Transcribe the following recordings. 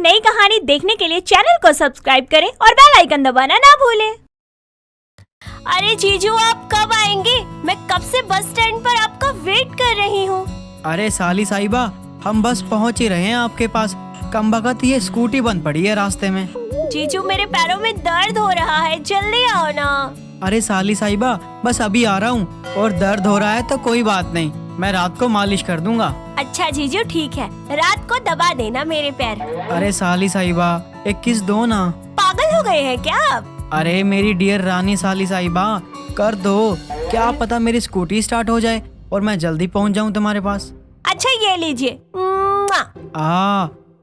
नई कहानी देखने के लिए चैनल को सब्सक्राइब करें और बेल आइकन दबाना ना भूलें। अरे जीजू, आप कब आएंगे? मैं कब से बस स्टैंड पर आपका वेट कर रही हूँ। अरे साली साहिबा, हम बस पहुँच ही रहे हैं आपके पास। कमबख्त ये स्कूटी बंद पड़ी है रास्ते में। जीजू, मेरे पैरों में दर्द हो रहा है, जल्दी आओ ना। अरे साली साहिबा, बस अभी आ रहा हूँ। और दर्द हो रहा है तो कोई बात नहीं, मैं रात को मालिश कर दूंगा। अच्छा जीजू, ठीक है, रात को दबा देना मेरे पैर। अरे साली साहिबा, एक किस दो ना। पागल हो गए हैं क्या आप? अरे मेरी डियर रानी साली साहिबा, कर दो। क्या पता मेरी स्कूटी स्टार्ट हो जाए और मैं जल्दी पहुँच जाऊँ तुम्हारे पास। अच्छा ये लीजिए।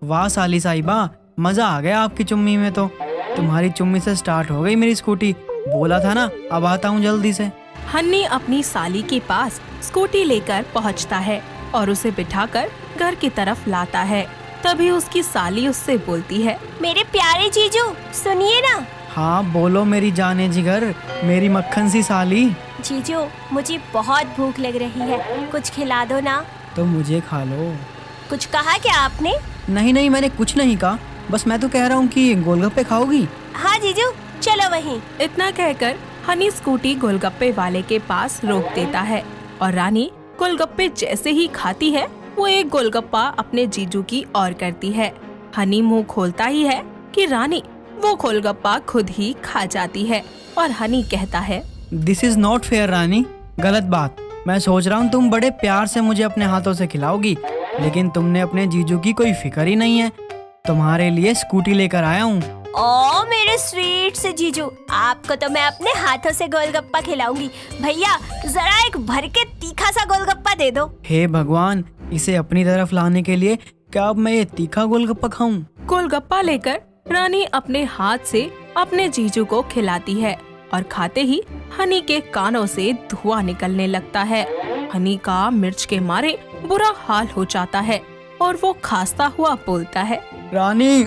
वाह साली साहिबा, मजा आ गया आपकी चुम्मी में। तो तुम्हारी चुम्मी से स्टार्ट हो गई मेरी स्कूटी। बोला था ना, अब आता हूँ जल्दी से। हन्नी अपनी साली के पास स्कूटी लेकर पहुंचता है और उसे बिठाकर घर की तरफ लाता है। तभी उसकी साली उससे बोलती है, मेरे प्यारे जीजू, सुनिए ना। हाँ बोलो मेरी जाने जिगर, मेरी मक्खन सी साली। जीजू, मुझे बहुत भूख लग रही है, कुछ खिला दो ना। तो मुझे खा लो। कुछ कहा क्या आपने? नहीं, मैंने कुछ नहीं कहा, बस मैं तो कह रहा हूँ कि गोलगप्पे खाओगी? हाँ जीजू, चलो वहीं। इतना कहकर हनी स्कूटी गोलगप्पे वाले के पास रोक देता है और रानी गोलगप्पे जैसे ही खाती है, वो एक गोलगप्पा अपने जीजू की ओर करती है। हनी मुंह खोलता ही है कि रानी वो गोलगप्पा खुद ही खा जाती है और हनी कहता है, दिस इज नॉट फेयर रानी, गलत बात। मैं सोच रहा हूँ तुम बड़े प्यार से मुझे अपने हाथों से खिलाओगी, लेकिन तुमने अपने जीजू की कोई फिक्र ही नहीं है। तुम्हारे लिए स्कूटी लेकर आया हूँ। ओ मेरे स्वीट से जीजू, आपको तो मैं अपने हाथों से गोलगप्पा खिलाऊंगी। भैया, जरा एक भर के तीखा सा गोलगप्पा दे दो। हे भगवान, इसे अपनी तरफ लाने के लिए क्या अब मैं ये तीखा गोलगप्पा खाऊं? गोलगप्पा लेकर रानी अपने हाथ से अपने जीजू को खिलाती है और खाते ही हनी के कानों से धुआं निकलने लगता है। हनी का मिर्च के मारे बुरा हाल हो जाता है और वो खांसता हुआ बोलता है, रानी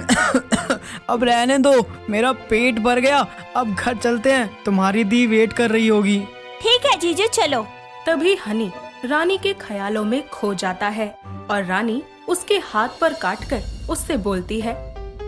अब रहने दो, मेरा पेट भर गया। अब घर चलते हैं, तुम्हारी दी वेट कर रही होगी। ठीक है जीजू, चलो। तभी हनी रानी के ख्यालों में खो जाता है और रानी उसके हाथ पर काटकर उससे बोलती है,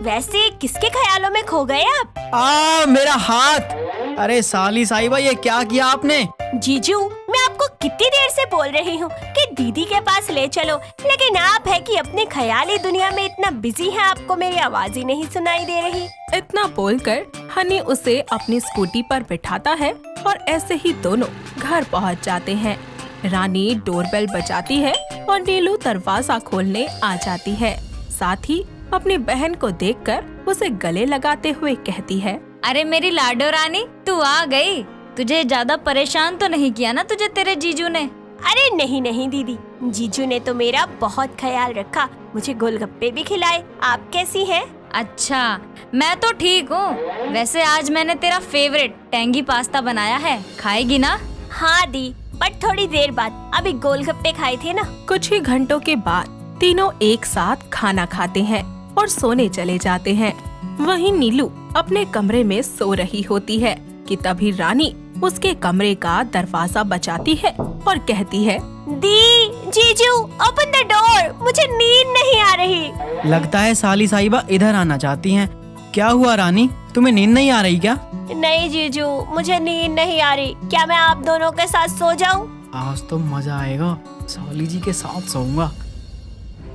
वैसे किसके ख्यालों में खो गए आप? मेरा हाथ। अरे साली साहिबा, ये क्या किया आपने? जीजू, मैं आपको कितनी देर से बोल रही हूँ कि दीदी के पास ले चलो, लेकिन आप है कि अपने ख्याली दुनिया में इतना बिजी है, आपको मेरी आवाज ही नहीं सुनाई दे रही। इतना बोलकर हनी उसे अपनी स्कूटी पर बिठाता है और ऐसे ही दोनों घर पहुंच जाते हैं। रानी डोरबेल बजाती है और नीलू दरवाजा खोलने आ जाती है। साथ ही अपनी बहन को देखकर उसे गले लगाते हुए कहती है, अरे मेरी लाडो रानी, तू आ गई। तुझे ज्यादा परेशान तो नहीं किया ना तुझे तेरे जीजू ने? अरे नहीं दीदी, जीजू ने तो मेरा बहुत ख्याल रखा, मुझे गोलगप्पे भी खिलाए। आप कैसी हैं? अच्छा, मैं तो ठीक हूँ। वैसे आज मैंने तेरा फेवरेट टेंगी पास्ता बनाया है, खाएगी ना? हाँ दी, बट थोड़ी देर बाद। अभी गोलगप्पे खाए थे ना। कुछ ही घंटों के बाद तीनों एक साथ खाना खाते हैं और सोने चले जाते हैं। वहीं नीलू अपने कमरे में सो रही होती है कि तभी रानी उसके कमरे का दरवाजा बजाती है और कहती है, दी, जीजू, ओपन द डोर, मुझे नींद नहीं आ रही। लगता है साली साहिबा इधर आना चाहती हैं। क्या हुआ रानी, तुम्हें नींद नहीं आ रही क्या? नहीं जीजू, मुझे नींद नहीं आ रही। क्या मैं आप दोनों के साथ सो जाऊं? आज तो मजा आएगा, साली जी के साथ सोऊंगा।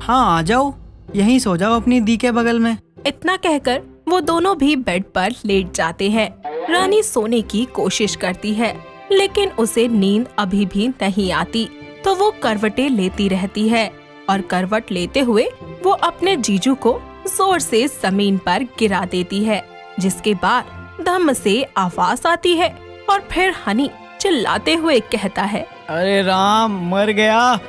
हाँ आ जाओ, यहीं सो जाओ अपनी दी के बगल में। इतना कहकर वो दोनों भी बेड पर लेट जाते हैं। रानी सोने की कोशिश करती है, लेकिन उसे नींद अभी भी नहीं आती, तो वो करवटें लेती रहती है और करवट लेते हुए वो अपने जीजू को जोर से जमीन पर गिरा देती है, जिसके बाद धम से आवाज आती है और फिर हनी चिल्लाते हुए कहता है, अरे राम, मर गया।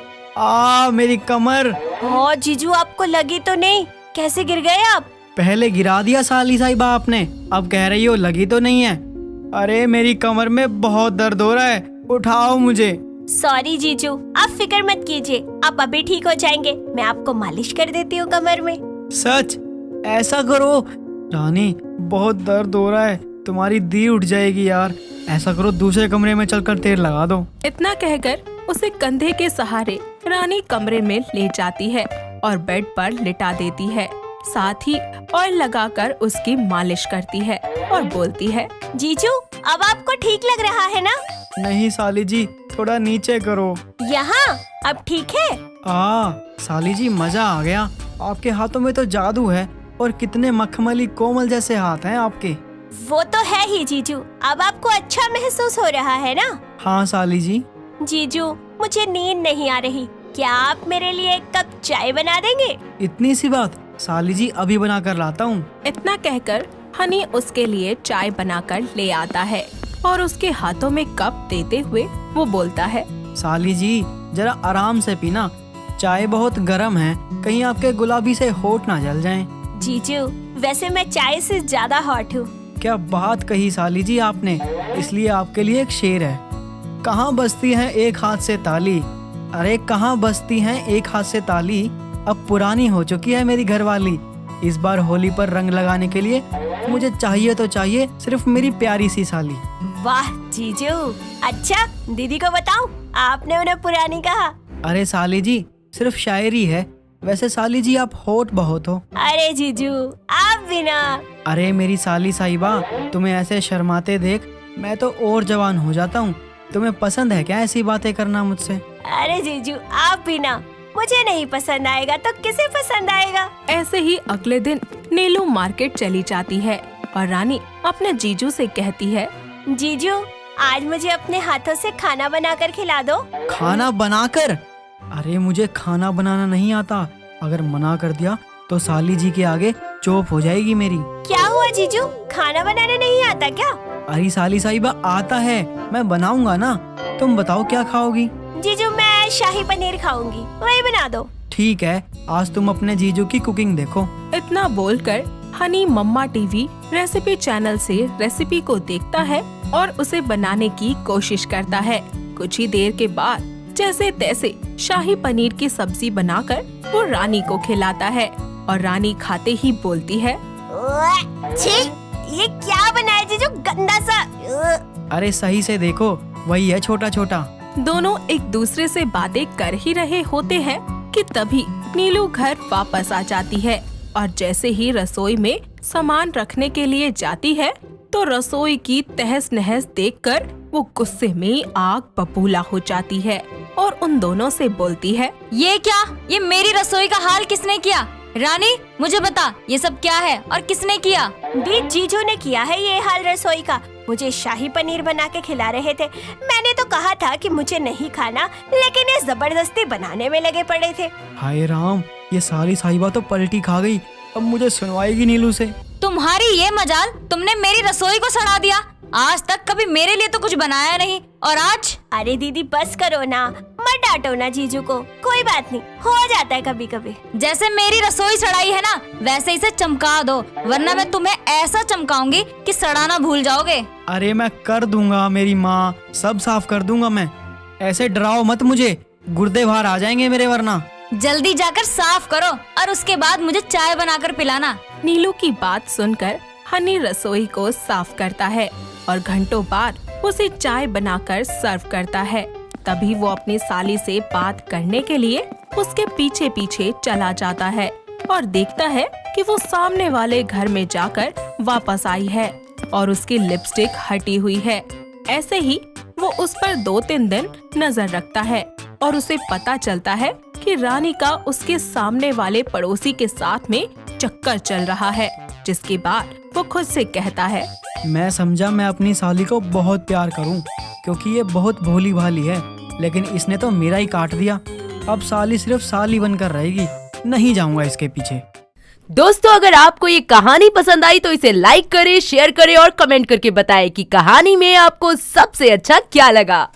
मेरी कमर। ओ जीजू, आपको लगी तो नहीं? कैसे गिर गए आप? पहले गिरा दिया साली साहिबा आपने, अब कह रही हो लगी तो नहीं है। अरे मेरी कमर में बहुत दर्द हो रहा है, उठाओ मुझे। सॉरी जीजू, आप फिक्र मत कीजिए, आप अभी ठीक हो जाएंगे। मैं आपको मालिश कर देती हूँ कमर में। सच? ऐसा करो रानी, बहुत दर्द हो रहा है, तुम्हारी दी उठ जाएगी यार। ऐसा करो, दूसरे कमरे में चलकर तेल लगा दो। इतना कहकर उसे कंधे के सहारे रानी कमरे में ले जाती है और बेड पर लिटा देती है। साथ ही ऑयल लगाकर उसकी मालिश करती है और बोलती है, जीजू अब आपको ठीक लग रहा है ना? नहीं साली जी, थोड़ा नीचे करो। यहाँ अब ठीक है? साली जी मजा आ गया। आपके हाथों में तो जादू है और कितने मखमली कोमल जैसे हाथ हैं आपके। वो तो है ही जीजू। अब आपको अच्छा महसूस हो रहा है ना? हाँ साली जी। जीजू मुझे नींद नहीं आ रही, क्या आप मेरे लिए एक कप चाय बना देंगे? इतनी सी बात? साली जी अभी बना कर लाता हूँ। इतना कहकर हनी उसके लिए चाय बनाकर ले आता है और उसके हाथों में कप देते हुए वो बोलता है, साली जी जरा आराम से पीना, चाय बहुत गर्म है, कहीं आपके गुलाबी से होठ ना जल जाएं। जीजू वैसे मैं चाय से ज्यादा हॉट हूँ। क्या बात कही साली जी आपने, इसलिए आपके लिए एक शेर है। कहाँ बजती है एक हाथ से ताली, अरे कहाँ बजती है एक हाथ से ताली, अब पुरानी हो चुकी है मेरी घरवाली। इस बार होली पर रंग लगाने के लिए मुझे चाहिए तो चाहिए सिर्फ मेरी प्यारी सी साली। वाह जीजू, अच्छा दीदी को बताऊं आपने उन्हें पुरानी कहा? अरे साली जी सिर्फ शायरी है, वैसे साली जी आप होट बहुत हो। अरे जीजू आप भी ना। अरे मेरी साली साहिबा, तुम्हें ऐसे शर्माते देख मैं तो और जवान हो जाता हूँ। तुम्हें पसंद है क्या ऐसी बातें करना मुझसे? अरे जीजू आप भी ना, मुझे नहीं पसंद आएगा तो किसे पसंद आएगा? ऐसे ही अगले दिन नीलू मार्केट चली जाती है और रानी अपने जीजू से कहती है, जीजू आज मुझे अपने हाथों से खाना बनाकर खिला दो। खाना बनाकर? अरे मुझे खाना बनाना नहीं आता, अगर मना कर दिया तो साली जी के आगे चोप हो जाएगी मेरी। क्या हुआ जीजू, खाना बनाना नहीं आता क्या? अरे साली साहिबा आता है, मैं बनाऊंगा ना, तुम बताओ क्या खाओगी? जीजू मैं शाही पनीर खाऊंगी, वही बना दो। ठीक है, आज तुम अपने जीजू की कुकिंग देखो। इतना बोलकर हनी मम्मा टीवी रेसिपी चैनल से रेसिपी को देखता है और उसे बनाने की कोशिश करता है। कुछ ही देर के बाद जैसे तैसे शाही पनीर की सब्जी बनाकर वो रानी को खिलाता है और रानी खाते ही बोलती है, छी, ये क्या बनाया जीजू, गंदा सा। अरे सही से देखो, वही है छोटा छोटा। दोनों एक दूसरे से बातें कर ही रहे होते हैं कि तभी नीलू घर वापस आ जाती है और जैसे ही रसोई में सामान रखने के लिए जाती है तो रसोई की तहस नहस देखकर वो गुस्से में आग बबूला हो जाती है और उन दोनों से बोलती है, ये क्या, ये मेरी रसोई का हाल किसने किया? रानी मुझे बता ये सब क्या है और किसने किया? दी जीजू ने किया है ये हाल रसोई का। मुझे शाही पनीर बना के खिला रहे थे, मैंने तो कहा था कि मुझे नहीं खाना, लेकिन ये जबरदस्ती बनाने में लगे पड़े थे। हाय राम, ये सारी साहिबा तो पलटी खा गई, अब मुझे सुनवाएगी नीलू से। तुम्हारी ये मजाल, तुमने मेरी रसोई को सड़ा दिया। आज तक कभी मेरे लिए तो कुछ बनाया नहीं और आज। अरे दीदी बस करो ना, मत डांटो ना जीजू को, कोई बात नहीं, हो जाता है कभी कभी। जैसे मेरी रसोई सड़ाई है ना, वैसे इसे चमका दो, वरना मैं तुम्हें ऐसा चमकाऊंगी कि सड़ाना भूल जाओगे। अरे मैं कर दूंगा मेरी माँ, सब साफ कर दूंगा मैं, ऐसे डराओ मत मुझे, गुर्दे बाहर आ जाएंगे मेरे वरना। जल्दी जाकर साफ करो और उसके बाद मुझे चाय बनाकर पिलाना। नीलू की बात सुनकर हनी रसोई को साफ करता है और घंटों बाद उसे चाय बनाकर सर्व करता है। तभी वो अपनी साली से बात करने के लिए उसके पीछे पीछे चला जाता है और देखता है कि वो सामने वाले घर में जाकर वापस आई है और उसकी लिपस्टिक हटी हुई है। ऐसे ही वो उस पर 2-3 दिन नजर रखता है और उसे पता चलता है कि रानी का उसके सामने वाले पड़ोसी के साथ में चक्कर चल रहा है, जिसके बाद वो खुद से कहता है, मैं समझा मैं अपनी साली को बहुत प्यार करूं, क्योंकि ये बहुत भोली भाली है, लेकिन इसने तो मेरा ही काट दिया। अब साली सिर्फ साली बनकर रहेगी, नहीं जाऊंगा इसके पीछे। दोस्तों अगर आपको ये कहानी पसंद आई तो इसे लाइक करें, शेयर करें और कमेंट करके बताएं कि कहानी में आपको सबसे अच्छा क्या लगा।